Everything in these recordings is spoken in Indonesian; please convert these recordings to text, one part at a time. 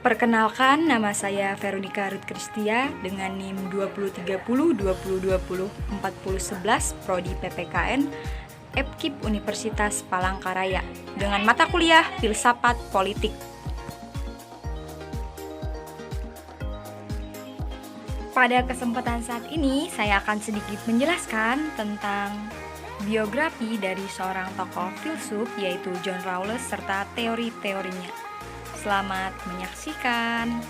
Perkenalkan, nama saya Veronica Ruth Kristia dengan NIM 2030-2020-4011 Prodi PPKN Epkib Universitas Palangkaraya dengan mata kuliah Filsafat Politik. Pada kesempatan saat ini, saya akan sedikit menjelaskan tentang biografi dari seorang tokoh filsuf yaitu John Rawls serta teori-teorinya. Selamat menyaksikan.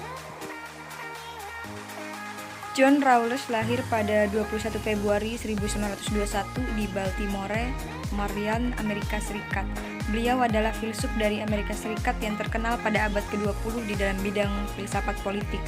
John Rawls lahir pada 21 Februari 1921 di Baltimore, Maryland, Amerika Serikat. Beliau adalah filsuf dari Amerika Serikat yang terkenal pada abad ke-20 di dalam bidang filsafat politik.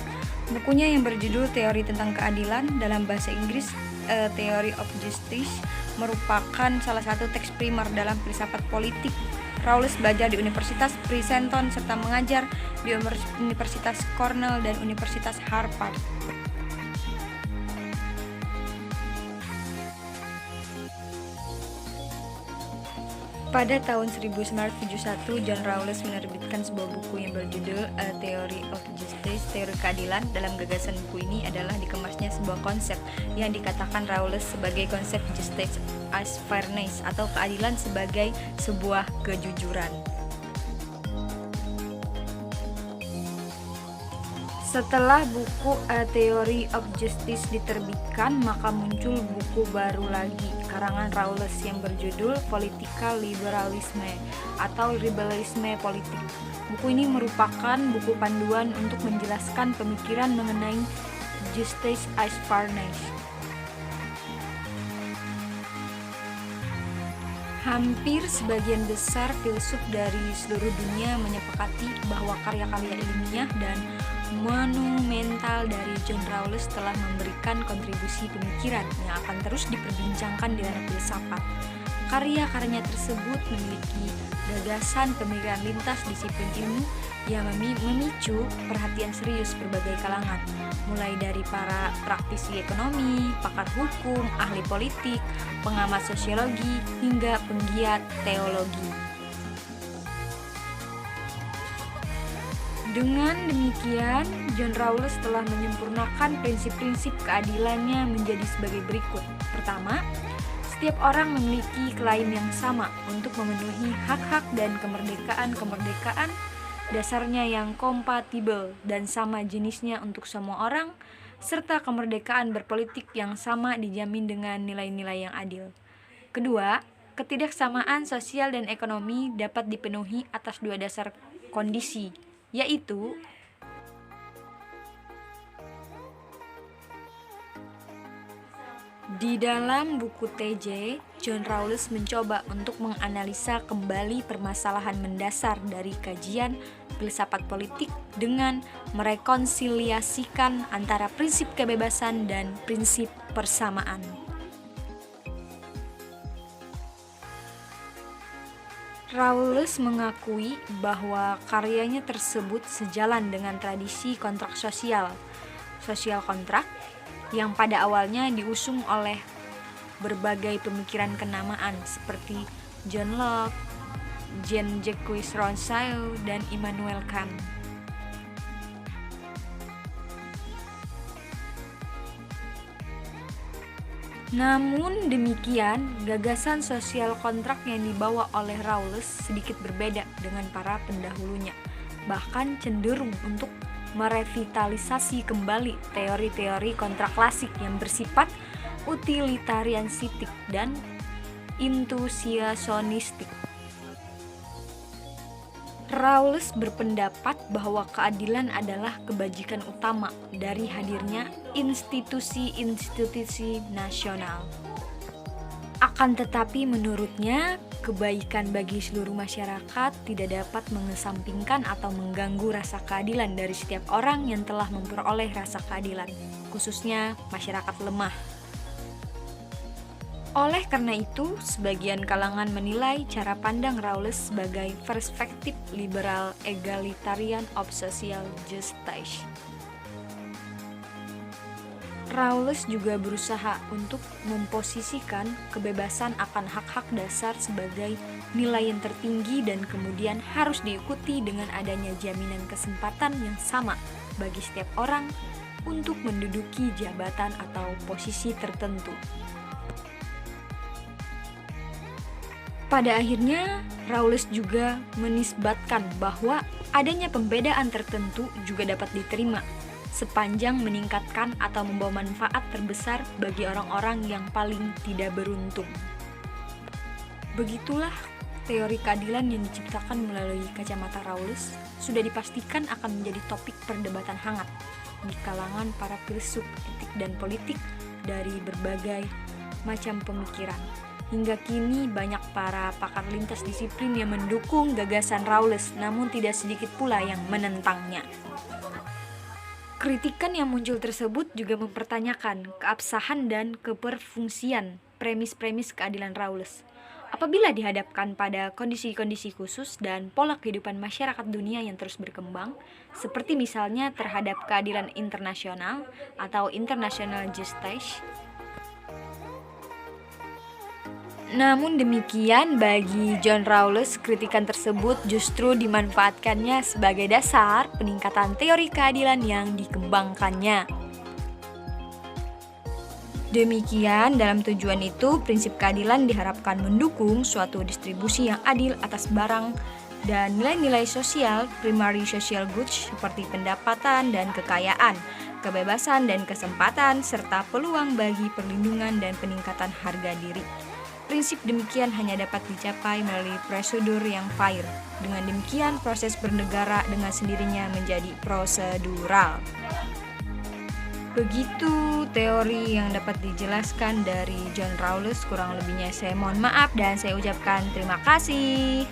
Bukunya yang berjudul Teori tentang Keadilan dalam bahasa Inggris, A Theory of Justice, merupakan salah satu teks primer dalam filsafat politik. Rawls belajar di Universitas Princeton serta mengajar di Universitas Cornell dan Universitas Harvard. Pada tahun 1971, John Rawls menerbitkan sebuah buku yang berjudul A Theory of Justice, Teori Keadilan. Dalam gagasan buku ini adalah dikemasnya sebuah konsep yang dikatakan Rawls sebagai konsep justice as fairness atau keadilan sebagai sebuah kejujuran. Setelah buku A Theory of Justice diterbitkan, maka muncul buku baru lagi karangan Rawls yang berjudul Political Liberalism atau Liberalisme Politik. Buku ini merupakan buku panduan untuk menjelaskan pemikiran mengenai justice as fairness. Hampir sebagian besar filsuf dari seluruh dunia menyepakati bahwa karya-karya ilmiah dan monumental dari John Rawls telah memberikan kontribusi pemikiran yang akan terus diperbincangkan di ranah filsafat. Karya-karyanya tersebut memiliki gagasan pemikiran lintas disiplin ilmu yang memicu perhatian serius berbagai kalangan, mulai dari para praktisi ekonomi, pakar hukum, ahli politik, pengamat sosiologi, hingga penggiat teologi. Dengan demikian, John Rawls telah menyempurnakan prinsip-prinsip keadilannya menjadi sebagai berikut. Pertama, setiap orang memiliki klaim yang sama untuk memenuhi hak-hak dan kemerdekaan dasarnya yang kompatibel dan sama jenisnya untuk semua orang, serta kemerdekaan berpolitik yang sama dijamin dengan nilai-nilai yang adil. Kedua, ketidaksamaan sosial dan ekonomi dapat dipenuhi atas dua dasar kondisi, yaitu di dalam buku TJ, John Rawls mencoba untuk menganalisa kembali permasalahan mendasar dari kajian filsafat politik dengan merekonsiliasikan antara prinsip kebebasan dan prinsip persamaan. Rawls mengakui bahwa karyanya tersebut sejalan dengan tradisi kontrak sosial kontrak, yang pada awalnya diusung oleh berbagai pemikiran kenamaan seperti John Locke, Jean-Jacques Rousseau, dan Immanuel Kant. Namun demikian, gagasan sosial kontrak yang dibawa oleh Rawls sedikit berbeda dengan para pendahulunya, bahkan cenderung untuk merevitalisasi kembali teori-teori kontrak klasik yang bersifat utilitarianistik dan intuisionistik. Rawls berpendapat bahwa keadilan adalah kebajikan utama dari hadirnya institusi-institusi nasional. Akan tetapi menurutnya, kebaikan bagi seluruh masyarakat tidak dapat mengesampingkan atau mengganggu rasa keadilan dari setiap orang yang telah memperoleh rasa keadilan, khususnya masyarakat lemah. Oleh karena itu, sebagian kalangan menilai cara pandang Rawls sebagai perspektif liberal egalitarian of social justice. Rawls juga berusaha untuk memposisikan kebebasan akan hak-hak dasar sebagai nilai yang tertinggi dan kemudian harus diikuti dengan adanya jaminan kesempatan yang sama bagi setiap orang untuk menduduki jabatan atau posisi tertentu. Pada akhirnya, Rawls juga menisbatkan bahwa adanya pembedaan tertentu juga dapat diterima sepanjang meningkatkan atau membawa manfaat terbesar bagi orang-orang yang paling tidak beruntung. Begitulah teori keadilan yang diciptakan melalui kacamata Rawls sudah dipastikan akan menjadi topik perdebatan hangat di kalangan para filsuf etik dan politik dari berbagai macam pemikiran. Hingga kini banyak para pakar lintas disiplin yang mendukung gagasan Rawls, namun tidak sedikit pula yang menentangnya. Kritikan yang muncul tersebut juga mempertanyakan keabsahan dan keberfungsian premis-premis keadilan Rawls. Apabila dihadapkan pada kondisi-kondisi khusus dan pola kehidupan masyarakat dunia yang terus berkembang, seperti misalnya terhadap keadilan internasional atau international justice. Namun demikian, bagi John Rawls, kritikan tersebut justru dimanfaatkannya sebagai dasar peningkatan teori keadilan yang dikembangkannya. Demikian, dalam tujuan itu, prinsip keadilan diharapkan mendukung suatu distribusi yang adil atas barang dan nilai-nilai sosial, primary social goods seperti pendapatan dan kekayaan, kebebasan dan kesempatan, serta peluang bagi perlindungan dan peningkatan harga diri. Prinsip demikian hanya dapat dicapai melalui prosedur yang fair. Dengan demikian, proses bernegara dengan sendirinya menjadi prosedural. Begitu teori yang dapat dijelaskan dari John Rawls. Kurang lebihnya saya mohon maaf dan saya ucapkan terima kasih.